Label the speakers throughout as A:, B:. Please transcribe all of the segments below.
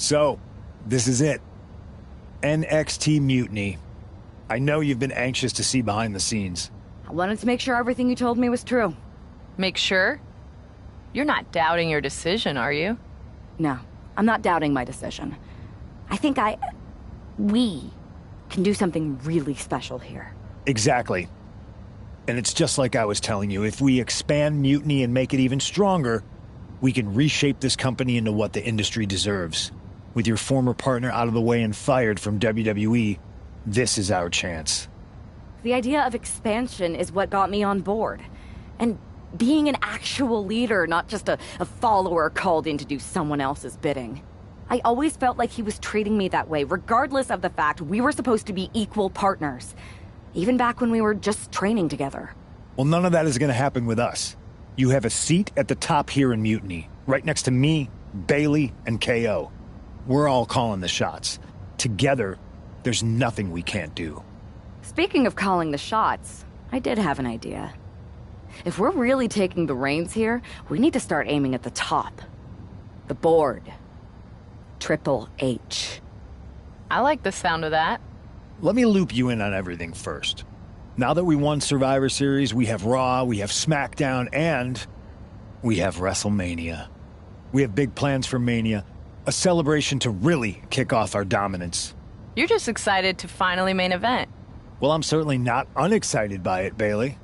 A: So, this is it. NXT Mutiny. I know you've been anxious to see behind the scenes.
B: I wanted to make sure everything you told me was true.
C: Make sure? You're not doubting your decision, are you?
B: No, I'm not doubting my decision. I think we can do something really special here.
A: Exactly. And it's just like I was telling you, if we expand Mutiny and make it even stronger, we can reshape this company into what the industry deserves. With your former partner out of the way and fired from WWE, this is our chance.
B: The idea of expansion is what got me on board. And being an actual leader, not just a follower called in to do someone else's bidding. I always felt like he was treating me that way, regardless of the fact we were supposed to be equal partners. Even back when we were just training together.
A: Well, none of that is going to happen with us. You have a seat at the top here in Mutiny, right next to me, Bailey, and KO. We're all calling the shots. Together, there's nothing we can't do.
B: Speaking of calling the shots, I did have an idea. If we're really taking the reins here, we need to start aiming at the top. The board. Triple H.
C: I like the sound of that.
A: Let me loop you in on everything first. Now that we won Survivor Series, we have Raw, we have SmackDown, and we have WrestleMania. We have big plans for Mania, a celebration to really kick off our dominance.
C: You're just excited to finally main event.
A: Well, I'm certainly not unexcited by it, Bailey.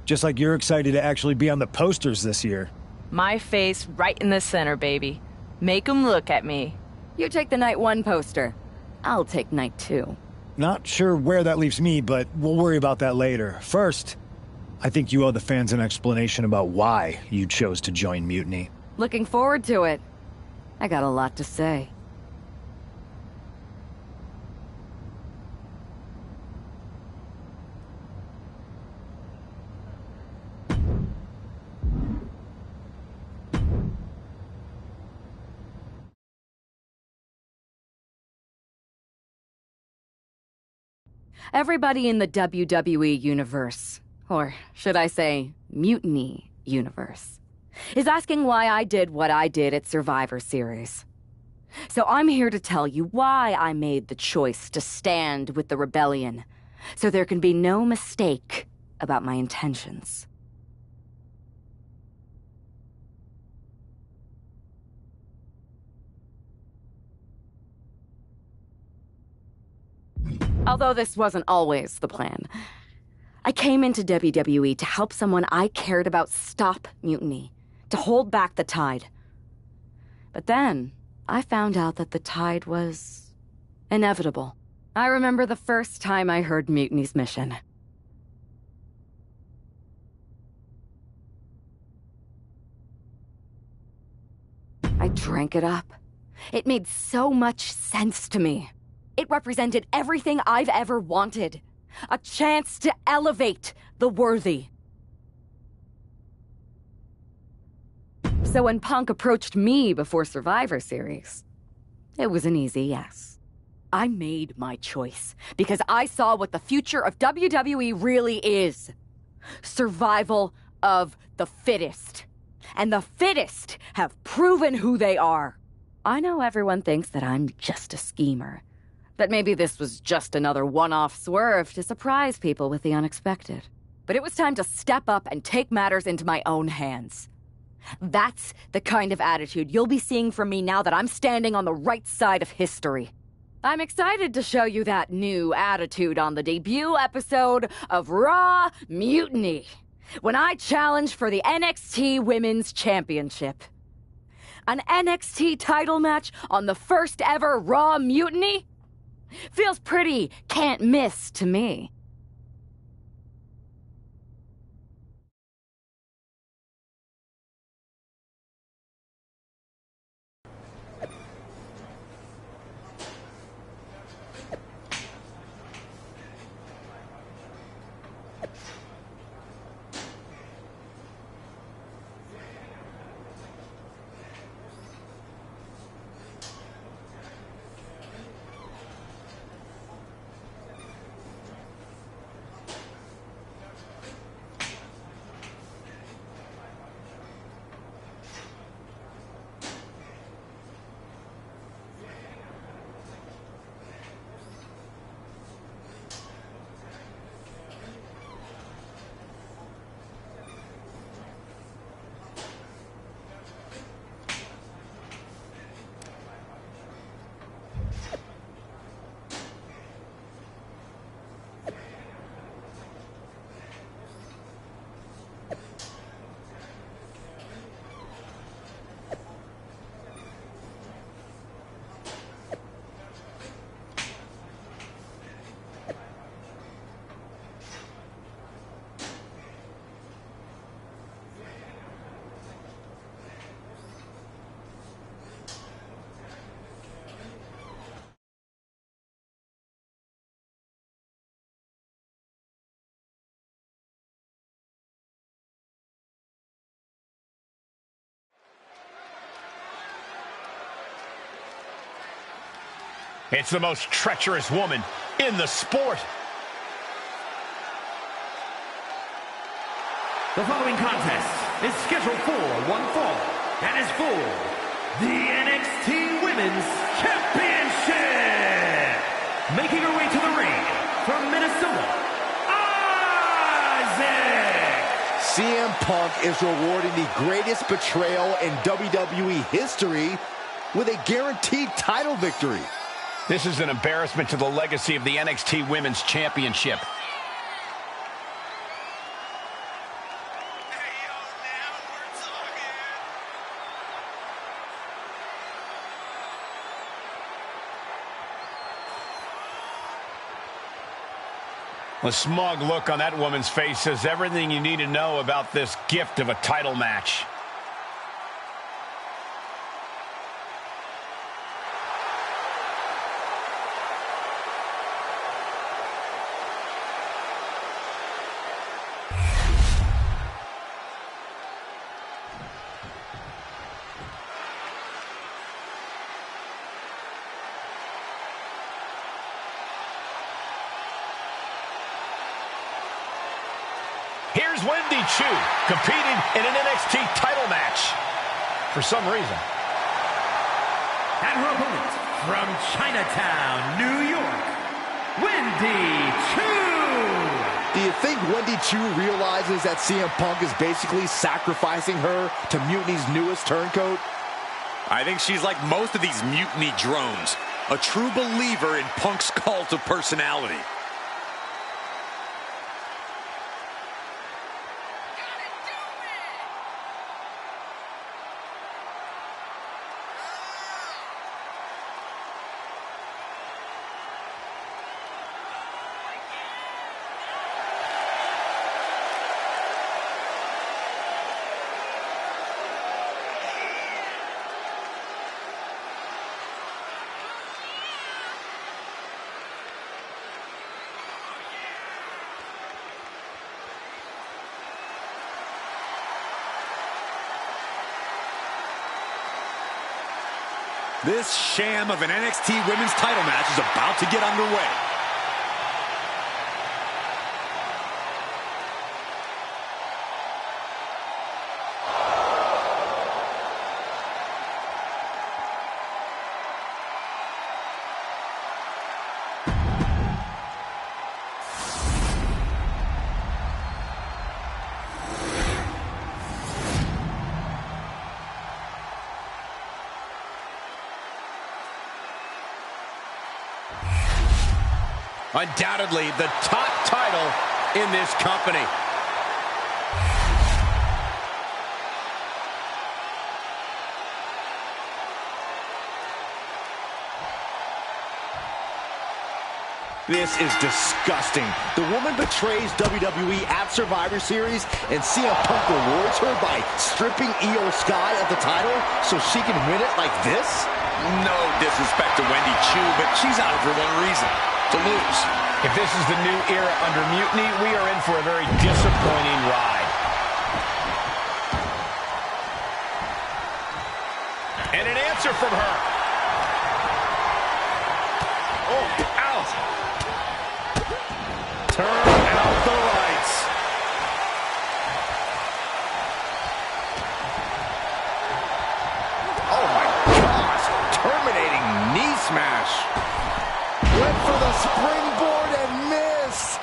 A: Just like you're excited to actually be on the posters this year.
C: My face right in the center, baby. Make 'em look at me.
B: You take the night 1 poster. I'll take night 2.
A: Not sure where that leaves me, but we'll worry about that later. First, I think you owe the fans an explanation about why you chose to join Mutiny.
B: Looking forward to it. I got a lot to say. Everybody in the WWE universe, or should I say, Mutiny universe, is asking why I did what I did at Survivor Series. So I'm here to tell you why I made the choice to stand with the rebellion, so there can be no mistake about my intentions. Although this wasn't always the plan. I came into WWE to help someone I cared about stop mutiny, to hold back the tide. But then, I found out that the tide was inevitable. I remember the first time I heard Mutiny's mission. I drank it up. It made so much sense to me. It represented everything I've ever wanted. A chance to elevate the worthy. So when Punk approached me before Survivor Series, it was an easy yes. I made my choice because I saw what the future of WWE really is. Survival of the fittest. And the fittest have proven who they are. I know everyone thinks that I'm just a schemer. That maybe this was just another one-off swerve to surprise people with the unexpected. But it was time to step up and take matters into my own hands. That's the kind of attitude you'll be seeing from me now that I'm standing on the right side of history. I'm excited to show you that new attitude on the debut episode of Raw Mutiny, when I challenge for the NXT Women's Championship. An NXT title match on the first ever Raw Mutiny? Feels pretty can't miss to me.
D: It's the most treacherous woman in the sport.
E: The following contest is scheduled for one fall and is for the NXT Women's Championship. Making her way to the ring from Minnesota, Isaac.
F: CM Punk is rewarding the greatest betrayal in WWE history with a guaranteed title victory.
D: This is an embarrassment to the legacy of the NXT Women's Championship. The smug look on that woman's face says everything you need to know about this gift of a title match. Here's Wendy Chu, competing in an NXT title match. For some reason.
E: And her opponent, from Chinatown, New York, Wendy Chu.
F: Do you think Wendy Chu realizes that CM Punk is basically sacrificing her to Mutiny's newest turncoat?
G: I think she's like most of these Mutiny drones, a true believer in Punk's cult of personality. This sham of an NXT Women's title match is about to get underway.
D: Undoubtedly the top title in this company.
F: This is disgusting. The woman betrays WWE at Survivor Series, and CM Punk rewards her by stripping Io Sky of the title so she can win it like this?
G: No disrespect to Wendy Chu, but she's out for one reason: to lose.
D: If this is the new era under Mutiny, we are in for a very disappointing ride. And an answer from her. Oh, ouch.
F: Turn out the lights. Oh my gosh, terminating knee smash. Went for the springboard and missed.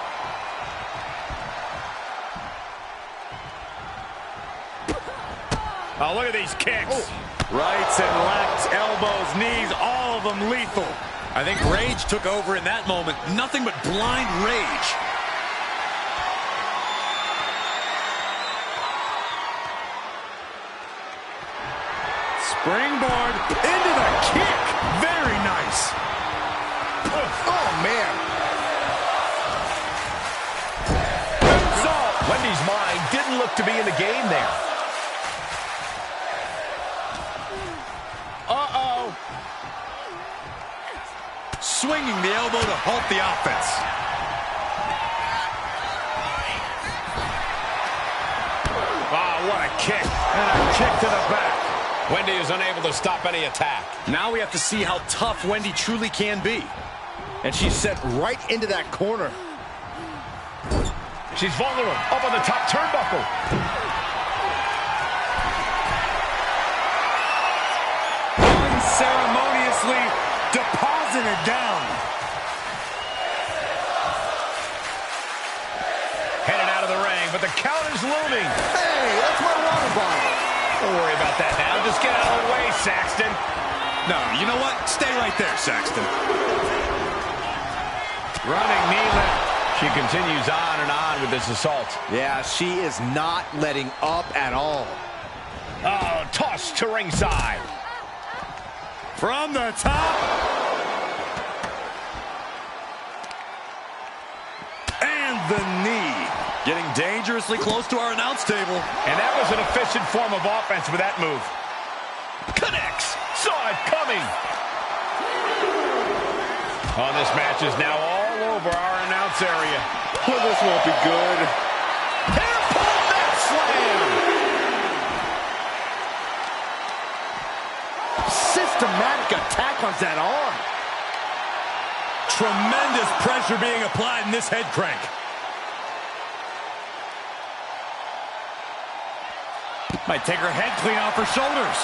D: Oh, look at these kicks.
G: Oh. Rights and lefts, elbows, knees, all of them lethal. I think rage took over in that moment. Nothing but blind rage.
D: Springboard into the kick. Very nice.
F: Oh man.
D: Wendy's mind didn't look to be in the game there. Uh-oh.
G: Swinging the elbow to halt the offense.
D: Wow, what a kick. And a kick to the back. Wendy is unable to stop any attack.
G: Now we have to see how tough Wendy truly can be.
F: And she's sent right into that corner.
D: She's vulnerable, up on the top turnbuckle.
G: Unceremoniously deposited down.
D: Headed out of the ring, but the count is looming.
F: Hey, that's my water bottle.
D: Don't worry about that now. Just get out of the way, Saxton.
G: No, you know what? Stay right there, Saxton.
D: Running knee lift. She continues on and on with this assault.
F: Yeah, she is not letting up at all.
D: Oh, tossed to ringside.
G: From the top. And the knee. Getting dangerously close to our announce table.
D: And that was an efficient form of offense with that move. Connects. Saw it coming. Oh, this match is now all over our announce area.
F: Oh, this won't be good.
D: Hairpin back slam.
F: Systematic attack on that arm.
G: Tremendous pressure being applied in this head crank. Might take her head clean off her shoulders.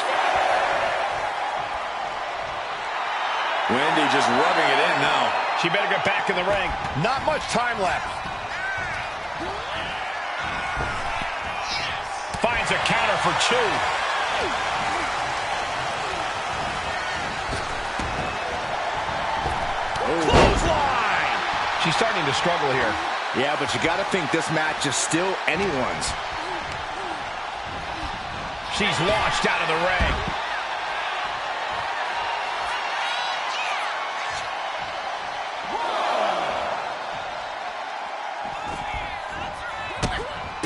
G: Wendy just rubbing it in now.
D: She better get back in the ring. Not much time left. Finds a counter for two. Clothesline! She's starting to struggle here.
F: Yeah, but you got to think this match is still anyone's.
D: She's launched out of the ring.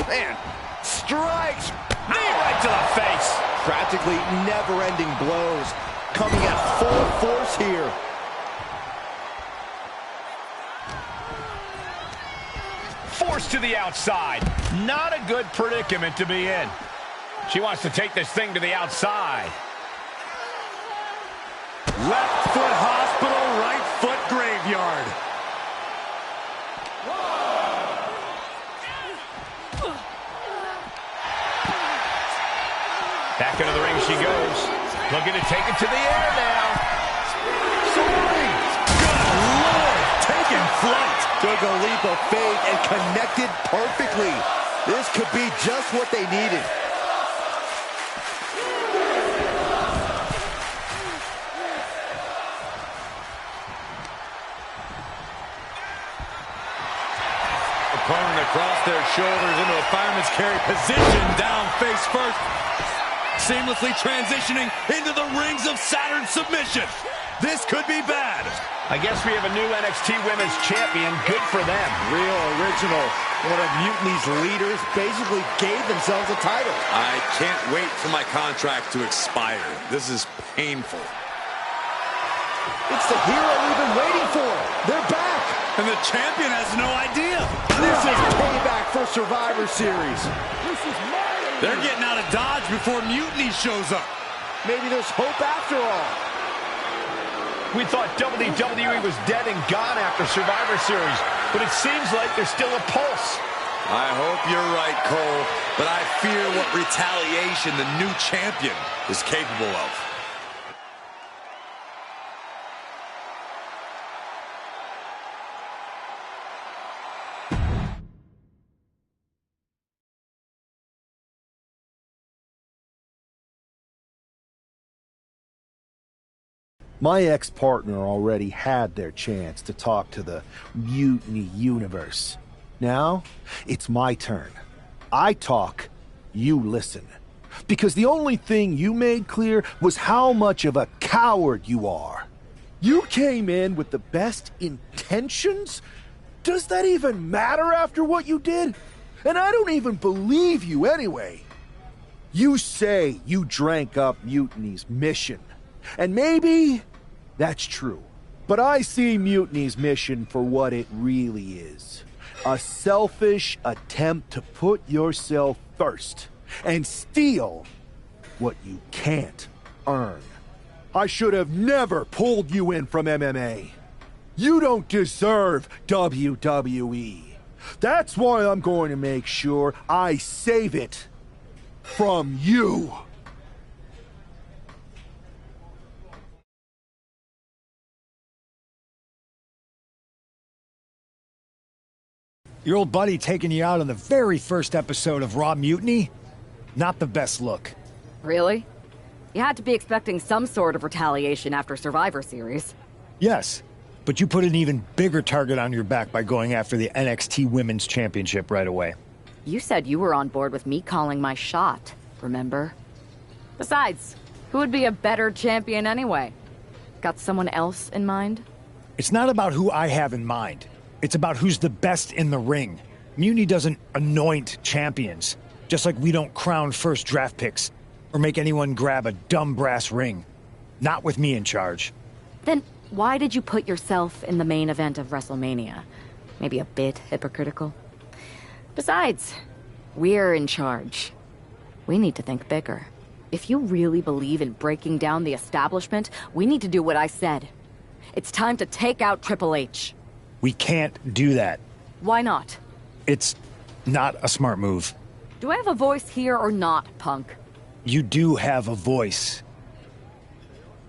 F: Man, strikes!
D: Knee right to the face.
F: Practically never-ending blows. Coming at full force here.
D: Forced to the outside. Not a good predicament to be in. She wants to take this thing to the outside.
G: Left foot hospital, right foot graveyard.
D: Back into the ring she goes. Looking to take it to the air now.
F: Soaring!
G: Good Lord, taking flight.
F: Took a leap of faith and connected perfectly. This could be just what they needed.
G: Opponent across their shoulders into a fireman's carry position, down face first. Seamlessly transitioning into the rings of Saturn submission. This could be bad.
D: I guess we have a new NXT Women's Champion. Good for them.
F: Real original. One of Mutiny's leaders basically gave themselves a title.
G: I can't wait for my contract to expire. This is painful.
F: It's the hero we've been waiting for. They're back.
G: And the champion has no idea.
F: This is payback for Survivor Series.
G: They're getting out of Dodge before Mutiny shows up.
F: Maybe there's hope after all.
D: We thought WWE was dead and gone after Survivor Series, but it seems like there's still a pulse.
G: I hope you're right, Cole, but I fear what retaliation the new champion is capable of.
H: My ex-partner already had their chance to talk to the Mutiny Universe. Now, it's my turn. I talk, you listen. Because the only thing you made clear was how much of a coward you are. You came in with the best intentions? Does that even matter after what you did? And I don't even believe you anyway. You say you drank up Mutiny's mission. And maybe that's true. But I see Mutiny's mission for what it really is. A selfish attempt to put yourself first and steal what you can't earn. I should have never pulled you in from MMA. You don't deserve WWE. That's why I'm going to make sure I save it from you.
A: Your old buddy taking you out on the very first episode of Raw Mutiny? Not the best look.
B: Really? You had to be expecting some sort of retaliation after Survivor Series.
A: Yes, but you put an even bigger target on your back by going after the NXT Women's Championship right away.
B: You said you were on board with me calling my shot, remember? Besides, who would be a better champion anyway? Got someone else in mind?
A: It's not about who I have in mind. It's about who's the best in the ring. Mutiny doesn't anoint champions, just like we don't crown first draft picks or make anyone grab a dumb brass ring. Not with me in charge.
B: Then why did you put yourself in the main event of WrestleMania? Maybe a bit hypocritical? Besides, we're in charge. We need to think bigger. If you really believe in breaking down the establishment, we need to do what I said. It's time to take out Triple H.
A: We can't do that.
B: Why not?
A: It's not a smart move.
B: Do I have a voice here or not, Punk?
A: You do have a voice,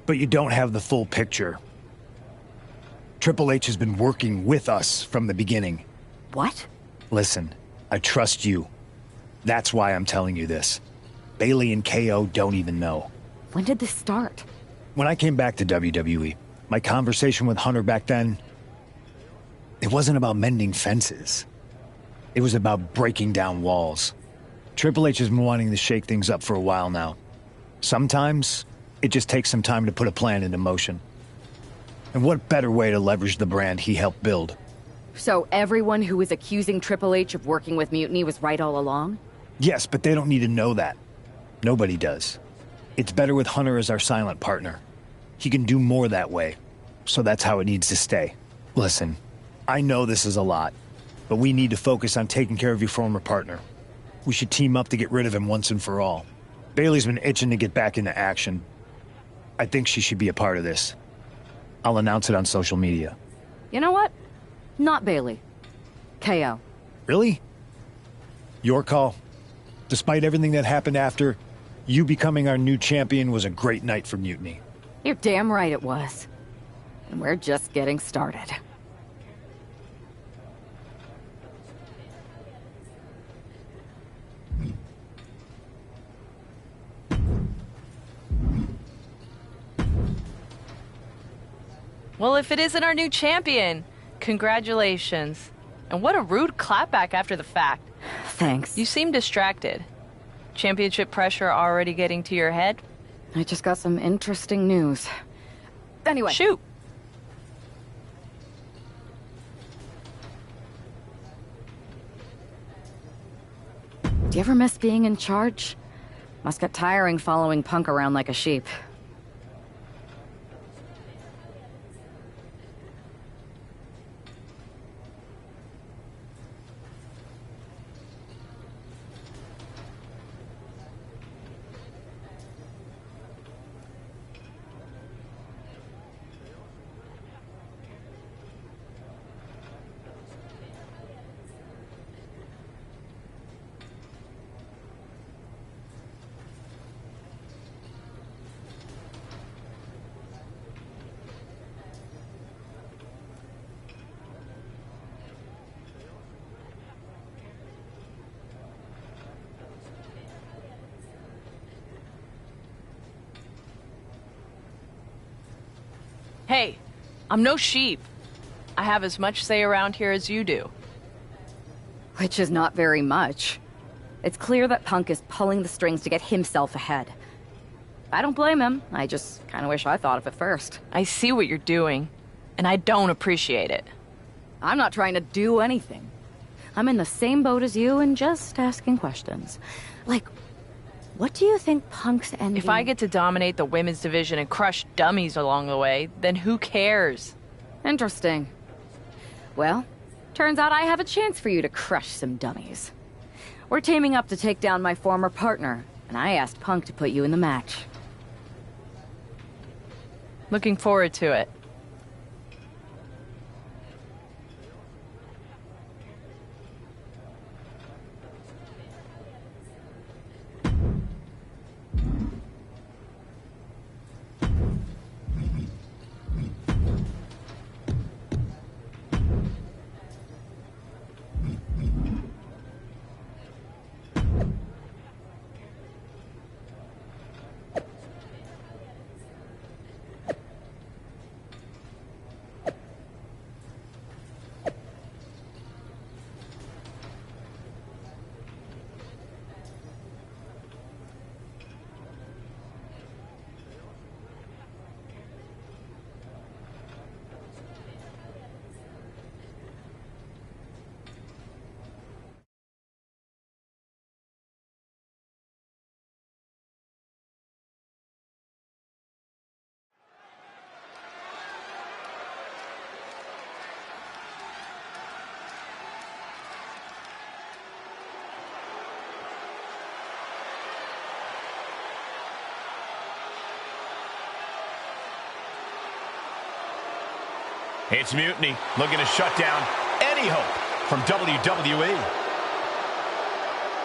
A: but you don't have the full picture. Triple H has been working with us from the beginning.
B: What?
A: Listen, I trust you. That's why I'm telling you this. Bayley and KO don't even know.
B: When did this start?
A: When I came back to WWE, my conversation with Hunter back then, it wasn't about mending fences. It was about breaking down walls. Triple H has been wanting to shake things up for a while now. Sometimes, it just takes some time to put a plan into motion. And what better way to leverage the brand he helped build?
B: So everyone who was accusing Triple H of working with Mutiny was right all along?
A: Yes, but they don't need to know that. Nobody does. It's better with Hunter as our silent partner. He can do more that way, so that's how it needs to stay. Listen, I know this is a lot, but we need to focus on taking care of your former partner. We should team up to get rid of him once and for all. Bayley's been itching to get back into action. I think she should be a part of this. I'll announce it on social media.
B: You know what? Not Bayley. KO.
A: Really? Your call? Despite everything that happened after, you becoming our new champion was a great night for Mutiny.
B: You're damn right it was. And we're just getting started.
C: Well, if it isn't our new champion, congratulations. And what a rude clapback after the fact.
B: Thanks.
C: You seem distracted. Championship pressure already getting to your head?
B: I just got some interesting news. Anyway.
C: Shoot.
B: Do you ever miss being in charge? Must get tiring following Punk around like a sheep.
C: Hey, I'm no sheep. I have as much say around here as you do.
B: Which is not very much. It's clear that Punk is pulling the strings to get himself ahead. I don't blame him. I just kind of wish I thought of it first.
C: I see what you're doing, and I don't appreciate it.
B: I'm not trying to do anything. I'm in the same boat as you and just asking questions. Like, what do you think Punk's ending...
C: If I get to dominate the women's division and crush dummies along the way, then who cares?
B: Interesting. Well, turns out I have a chance for you to crush some dummies. We're teaming up to take down my former partner, and I asked Punk to put you in the match.
C: Looking forward to it.
D: It's Mutiny looking to shut down any hope from WWE.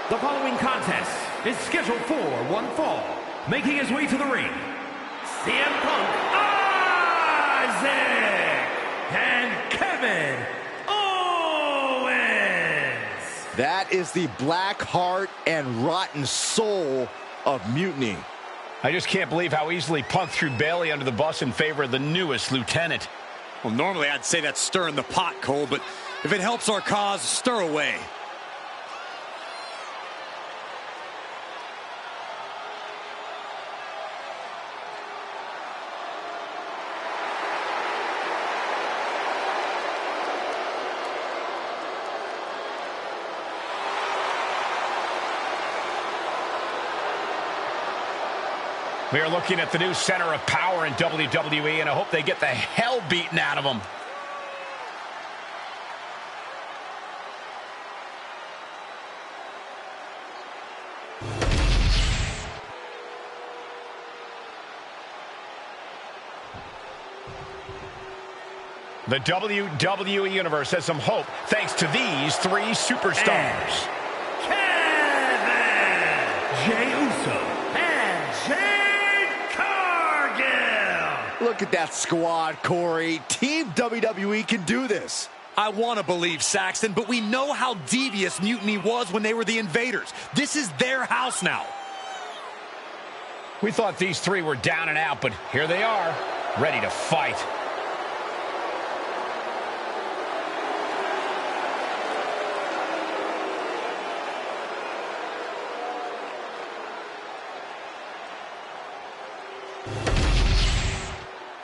E: The following contest is scheduled for one fall. Making his way to the ring, CM Punk, Isaac, and Kevin Owens.
F: That is the black heart and rotten soul of Mutiny.
D: I just can't believe how easily Punk threw Bailey under the bus in favor of the newest lieutenant.
G: Well, normally I'd say that's stirring the pot, Cole, but if it helps our cause, stir away.
D: We are looking at the new center of power in WWE, and I hope they get the hell beaten out of them. The WWE Universe has some hope thanks to these three superstars.
E: Kevin, Jey Uso, and Jade Cargill.
F: Look at that squad, Corey. Team WWE can do this.
G: I want to believe, Saxton, but we know how devious Mutiny was when they were the invaders. This is their house now.
D: We thought these three were down and out, but here they are, ready to fight.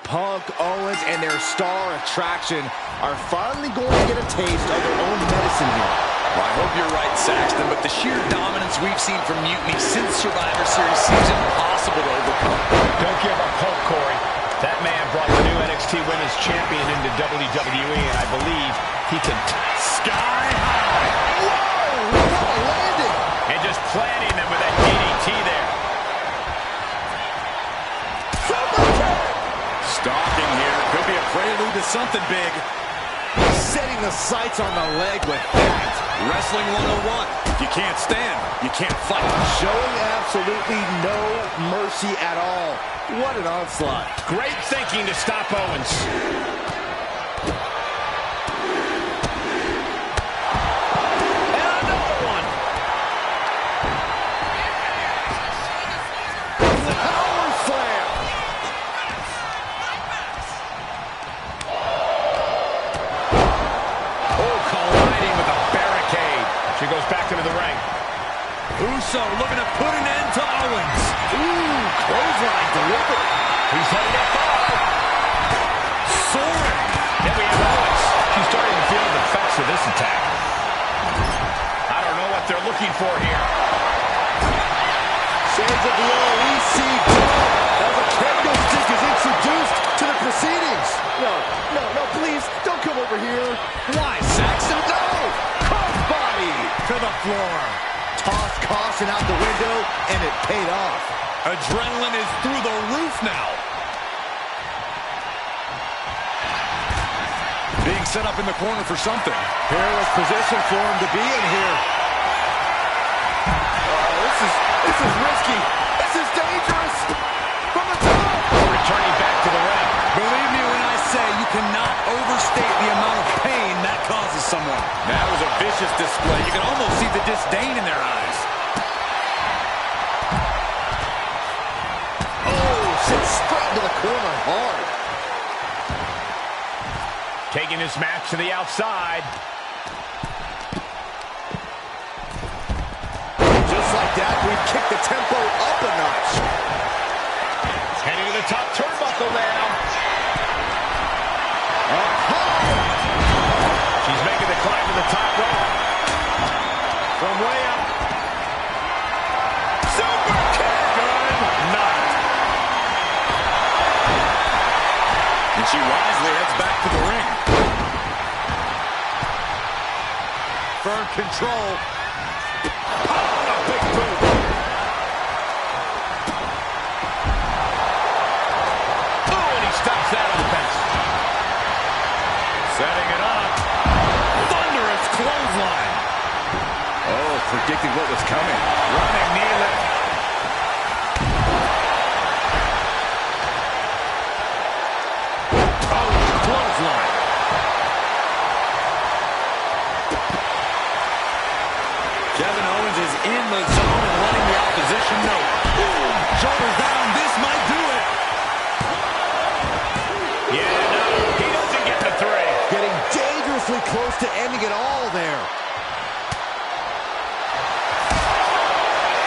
F: Punk, Owens, and their star attraction are finally going to get a taste of their own medicine here.
G: Well, I hope you're right, Saxton, but the sheer dominance we've seen from Mutiny since Survivor Series seems impossible to overcome.
D: Don't give up hope, Corey. That man brought the new NXT Women's Champion into WWE, and I believe he can sky high.
F: Whoa! What a landing!
D: And just planting them with that DDT there.
G: Stalking here. Could be a prelude to something big.
F: Setting the sights on the leg with that.
G: Wrestling 101. If you can't stand, you can't fight.
F: Showing absolutely no mercy at all. What an onslaught.
D: Great thinking to stop Owens. And another one.
F: Power slam.
D: Colliding with a barricade. She goes back into the ring.
G: Uso looking to put an end to Owens.
F: Ooh, clothesline delivered.
D: He's headed up high.
G: Soaring.
D: Then we have Owens. She's starting to feel the effects of this attack. I don't know what they're looking for here.
F: Sands of the OEC as a kendo stick is introduced to the proceedings. No, please, don't come over here.
G: Why, Saxton?
F: No! Crossbody
G: to the floor.
F: tossed caution out the window, and it paid off.
G: Adrenaline is through the roof now. Being set up in the corner for something.
F: Perilous position for him to be in here. Oh, this is risky. This is dangerous. From the top.
D: Returning back to the ring.
G: Believe me when I say you cannot overstate the amount of pain that causes someone. That was a vicious display. You can almost see the disdain in their eyes.
F: Oh, sits straight to the corner hard.
D: Taking this match to the outside.
F: Just like that, we've kicked the tempo up a notch.
D: He's heading to the top turnbuckle now. She's making the climb to the top rope. From way up. Super kick. Good night.
G: And she wisely heads back to the ring. Firm control.
D: Oh, a big boot. Oh, and he stops that offense. Setting it up.
G: Thunderous clothesline.
D: Oh, predicting what was coming. Running knee lift.
G: Oh, clothesline. Kevin Owens is in the zone and letting the opposition know. Ooh, shoulders down. This might do it.
D: Yeah, no, he doesn't get the three.
F: Getting dangerously close to ending it all there.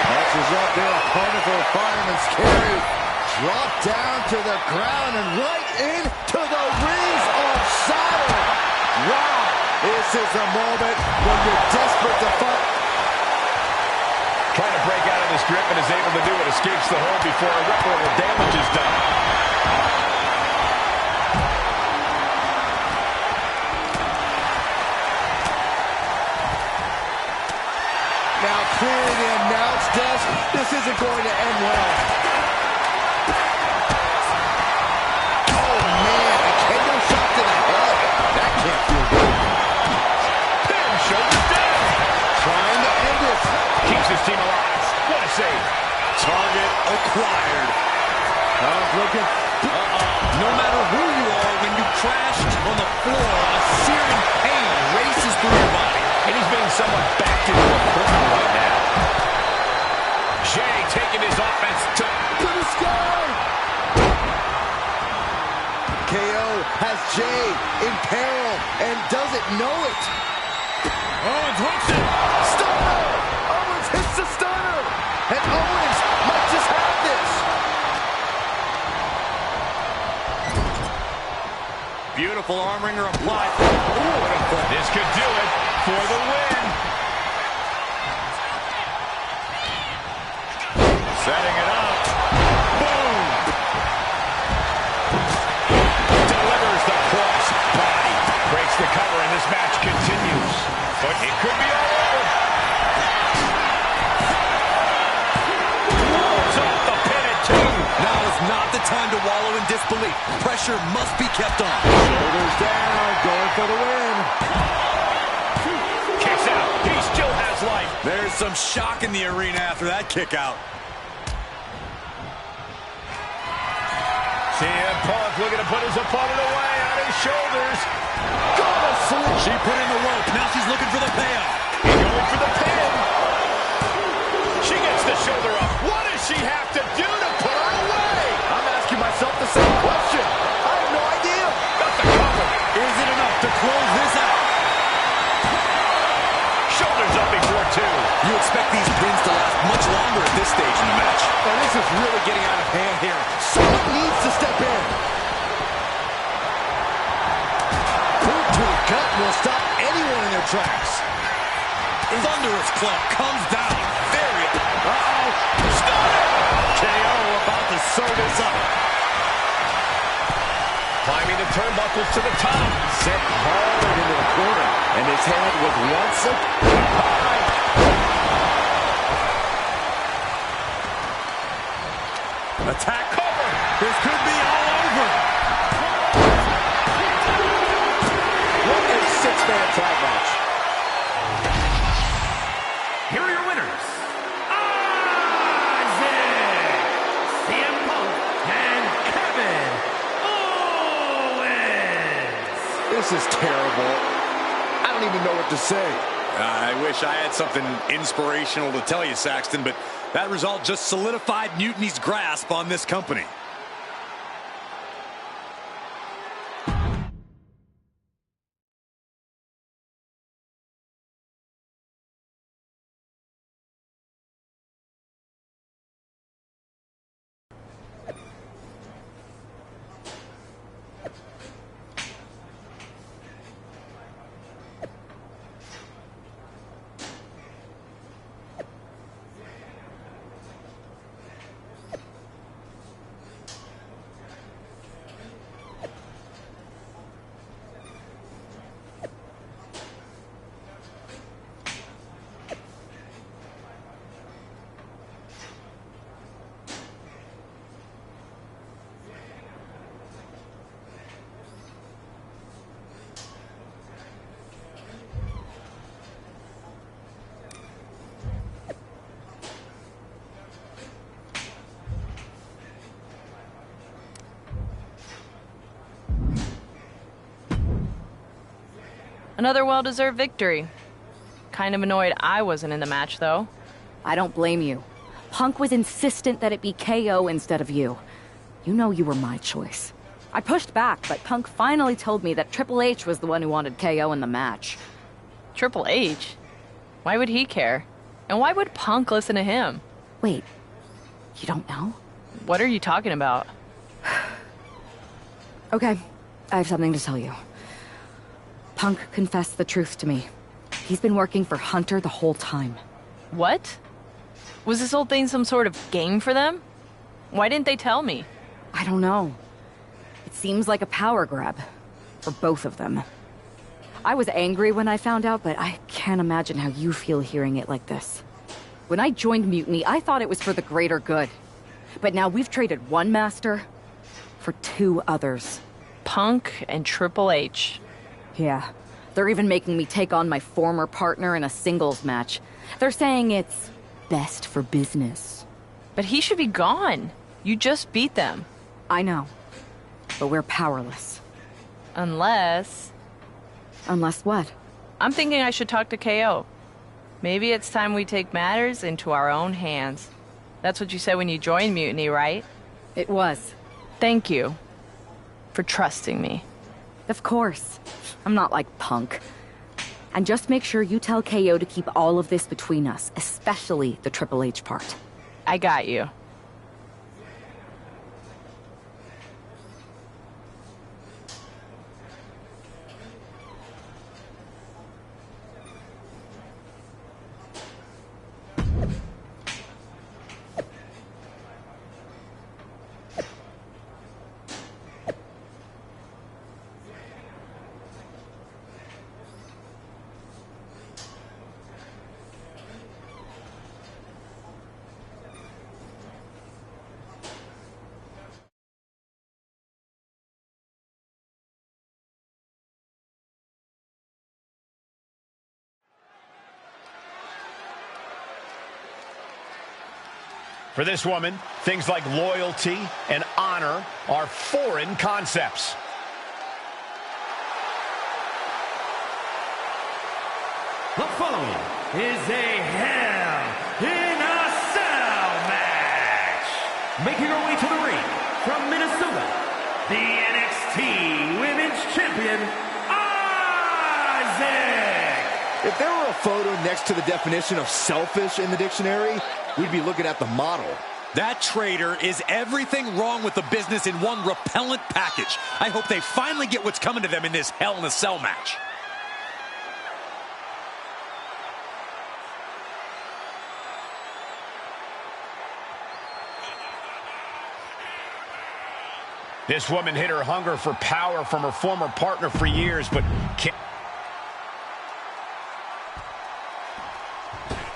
F: Matches up their opponent for a fireman's carry. Drop down to the ground and right into the rings of Saturn. Wow, this is the moment when you're desperate to fight.
D: Trying to break out of this grip and is able to do it. Escapes the hold before irreparable damage is done.
F: Now clearing the announce desk. This isn't going to end well. Oh man, a kendo shot to the head. That can't feel good.
D: Pin, shoulders down.
F: Trying to end it.
D: Keeps his team alive. What a save.
G: Target acquired.
F: Looking.
G: No matter who you are, when you crashed on the floor, a searing pain races through your body.
D: And he's being somewhat backed into a corner right now. Jay taking his offense to
F: the sky. KO has Jay in peril and doesn't know it.
G: Owens hooks it.
F: Stunner! Owens hits the stunner! And Owens might just have this.
G: Beautiful arm wringer applied.
D: This could do it for the win. Setting it up. Boom! Delivers the cross body. Breaks the cover and this match continues. But it could be all over. Rolls off the pin at 2.
G: Now is not the time to wallow in disbelief. Pressure must be kept on.
F: Shoulders down, going for the win.
D: Kicks out. He still has life.
G: There's some shock in the arena after that kick out.
D: CM Punk looking to put his opponent away on his shoulders.
F: Gonna sleep.
G: She put in the rope. Now she's looking for the payoff.
D: He's going for the pin. She gets the shoulder up. What does she have to do to put her away?
F: I'm asking myself the same question. I have no idea.
D: Got the cover.
G: Is it enough to close this out?
D: Shoulders up before 2.
G: You expect these pins to last much longer at this stage in the match.
F: And this is really getting out of hand here. Someone needs to step in. Boot to the gut will stop anyone in their tracks.
G: Thunderous club comes down. Very.
F: Uh-oh.
G: Stunner! KO about to sew this up.
D: Climbing the turnbuckles to the top.
F: Set hard into the corner. And his head was once up high.
G: Attack cover. This could be all over.
F: What a six-man tag match.
E: Here are your winners, Isaac, CM Punk, and Kevin Owens.
F: This is terrible. I don't even know what to say.
G: I wish I had something inspirational to tell you, Saxton, but that result just solidified Mutiny's grasp on this company.
C: Another well-deserved victory. Kind of annoyed I wasn't in the match, though.
B: I don't blame you. Punk was insistent that it be KO instead of you. You know you were my choice. I pushed back, but Punk finally told me that Triple H was the one who wanted KO in the match.
C: Triple H? Why would he care? And why would Punk listen to him?
B: Wait, you don't know?
C: What are you talking about?
B: Okay, I have something to tell you. Punk confessed the truth to me. He's been working for Hunter the whole time.
C: What? Was this whole thing some sort of game for them? Why didn't they tell me?
B: I don't know. It seems like a power grab. For both of them. I was angry when I found out, but I can't imagine how you feel hearing it like this. When I joined Mutiny, I thought it was for the greater good. But now we've traded one master for two others.
C: Punk and Triple H.
B: Yeah. They're even making me take on my former partner in a singles match. They're saying it's best for business.
C: But he should be gone. You just beat them.
B: I know. But we're powerless.
C: Unless...
B: Unless what?
C: I'm thinking I should talk to KO. Maybe it's time we take matters into our own hands. That's what you said when you joined Mutiny, right?
B: It was.
C: Thank you for trusting me.
B: Of course. I'm not like Punk. And just make sure you tell KO to keep all of this between us, especially the Triple H part.
C: I got you.
D: For this woman, things like loyalty and honor are foreign concepts.
E: The following is a Hell in a Cell match. Making her way to the ring from Minnesota, the NXT Women's Champion, Isaac.
F: If there were a photo next to the definition of selfish in the dictionary, we'd be looking at the model.
G: That traitor is everything wrong with the business in one repellent package. I hope they finally get what's coming to them in this Hell in a Cell match.
D: This woman hid her hunger for power from her former partner for years, but can't.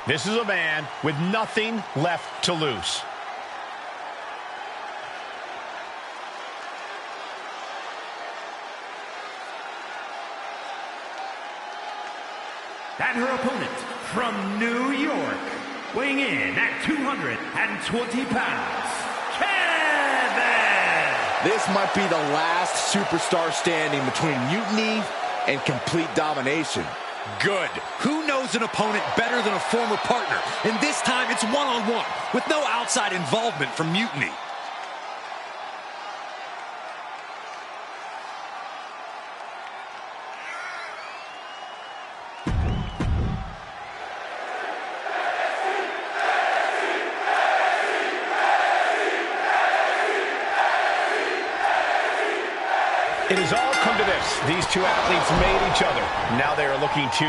D: This is a man with nothing left to lose.
E: And her opponent from New York, weighing in at 220 pounds, Kevin!
F: This might be the last superstar standing between Mutiny and complete domination.
G: Good. Who knows an opponent better than a former partner? And this time it's one-on-one, with no outside involvement from Mutiny.
D: It has all come to this. These two athletes made each other. Now they are looking to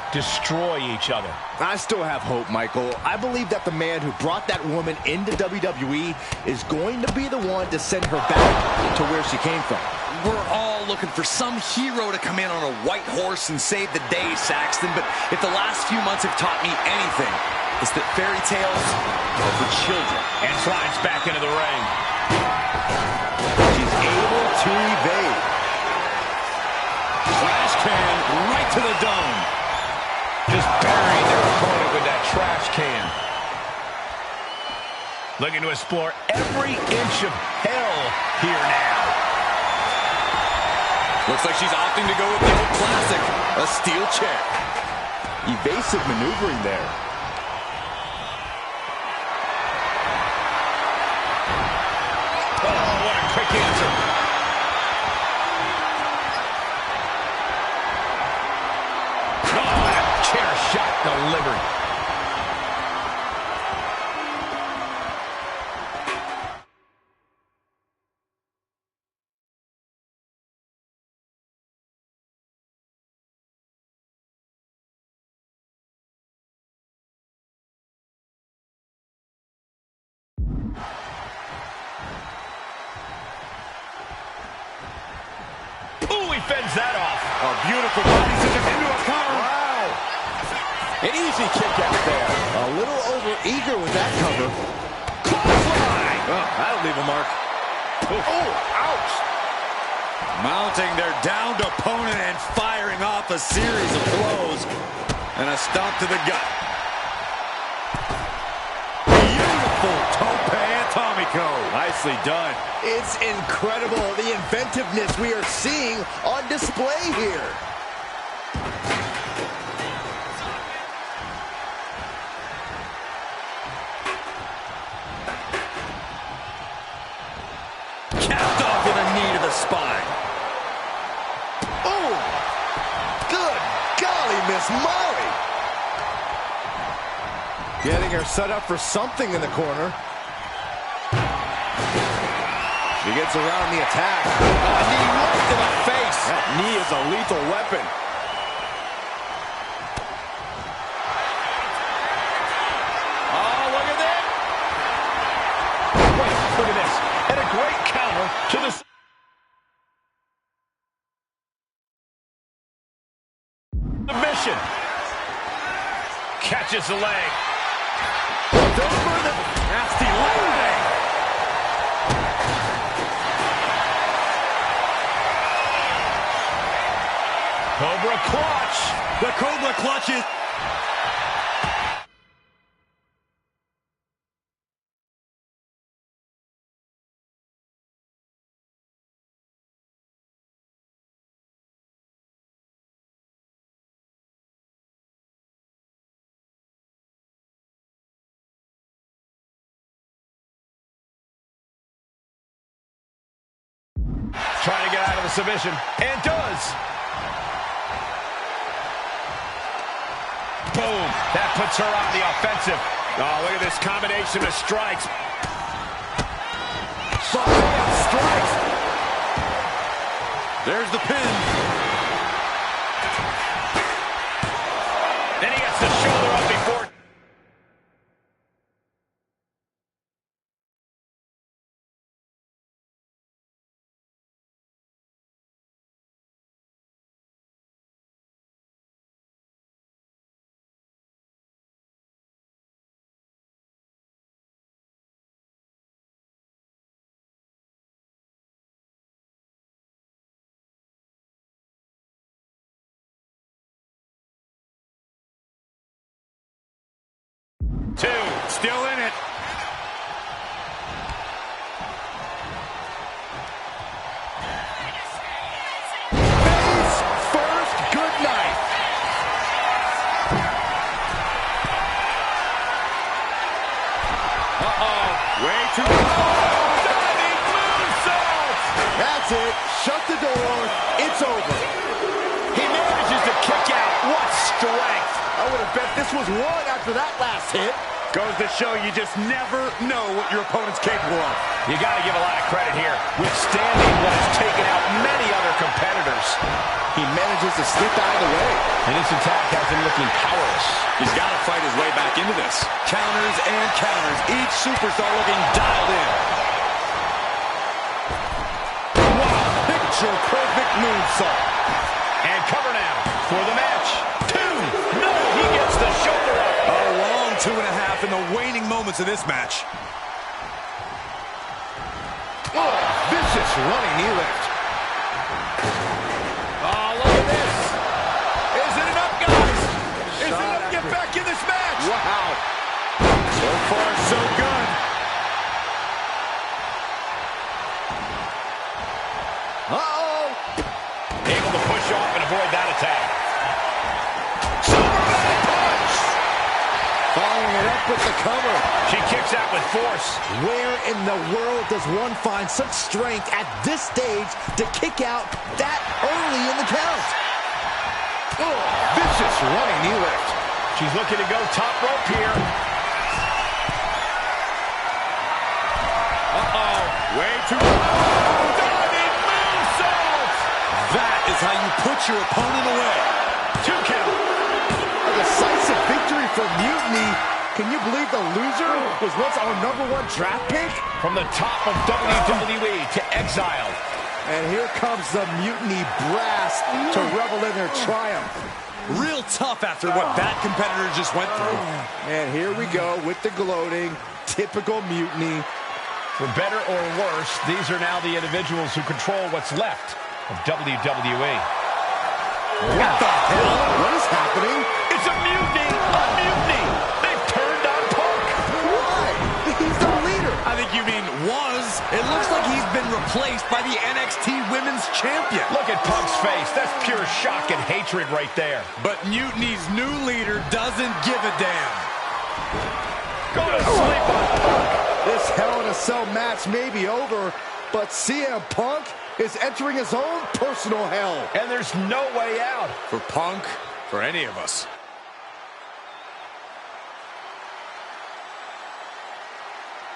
D: destroy each other.
F: I still have hope, Michael. I believe that the man who brought that woman into WWE is going to be the one to send her back to where she came from.
G: We're all looking for some hero to come in on a white horse and save the day, Saxton. But if the last few months have taught me anything, it's that fairy tales are for children.
D: And slides back into the ring.
F: She's able to evade.
G: Trash can right to the dome.
D: Just burying their opponent with that trash can. Looking to explore every inch of hell here now.
G: Looks like she's opting to go with the old classic, a steel chair.
F: Evasive maneuvering there.
D: Oh, what a quick answer. Chair shot delivered. Ooh, he fends that off.
G: A beautiful body scissors into a cover.
F: Wow. An easy kick out there. A little over-eager with that cover.
G: Fly. Oh, that'll leave a mark.
F: Oh, ouch.
G: Mounting their downed opponent and firing off a series of blows. And a stomp to the gut. Beautiful tope atomico. Nicely done.
F: It's incredible, the inventiveness we are seeing on display here.
G: Capped off with a knee to the spine.
F: Oh, good golly, Miss Molly. Getting her set up for something in the corner. She gets around the attack. A knee right to the face. That knee is a lethal weapon.
D: Oh, look at that. Wait, look at this. And a great counter to the... submission. Catches the leg.
F: Over the
D: Nasty leg. Cobra clutch.
G: The Cobra clutch is...
D: Trying to get out of the submission. And does. Boom. That puts her on the offensive. Oh, look at this combination of strikes.
F: strikes.
G: There's the pin. still in it.
F: Face first, good night.
G: Way too diving moonsault.
F: That's it. Shut the door. It's over.
D: He manages to kick out. What strength!
F: I would have bet this was one after that last hit.
G: Goes to show you just never know what your opponent's capable of.
D: You got to give a lot of credit here, withstanding what has taken out many other competitors.
F: He manages to slip out of the way.
D: And this attack has him looking powerless.
G: He's got to fight his way back into this. Counters and counters. Each superstar looking dialed in. Wow, picture perfect moonsault.
D: And cover now for the match. 2. No, he gets the shoulder up.
G: A long 2.5 in the waning moments of this match.
F: Oh, vicious running knee lift.
D: Oh, look at this.
G: Is it enough, guys? Is it enough to get back in this match?
F: Wow.
G: So far, so good.
F: Uh-oh.
D: Able to push off and avoid that attack. Superman punch!
F: Following it up with the cover.
D: She kicks out with force.
F: Where in the world does one find such strength at this stage to kick out that early in the count? Oh, vicious running knee lift.
D: She's looking to go top rope here.
G: Uh-oh. Way too diving moonsault! That is how you put your opponent away.
D: 2 count.
F: A decisive victory for Mutiny. Can you believe the loser was once our #1 draft pick?
D: From the top of WWE to exile.
F: And here comes the Mutiny brass to revel in their triumph.
G: Real tough after what that competitor just went through.
F: And here we go with the gloating. Typical Mutiny.
D: For better or worse, these are now the individuals who control what's left of WWE.
F: What the hell? What is happening?
D: It's a mutiny! A mutiny! They've turned on Punk!
F: Why? He's the leader.
G: I think you mean was. It looks like he's been replaced by the NXT Women's Champion.
D: Look at Punk's face. That's pure shock and hatred right there.
G: But Mutiny's new leader doesn't give a damn.
D: Go to sleep on Punk!
F: This Hell in a Cell match may be over, but CM Punk is entering his own personal hell.
D: And there's no way out.
G: For Punk, for any of us.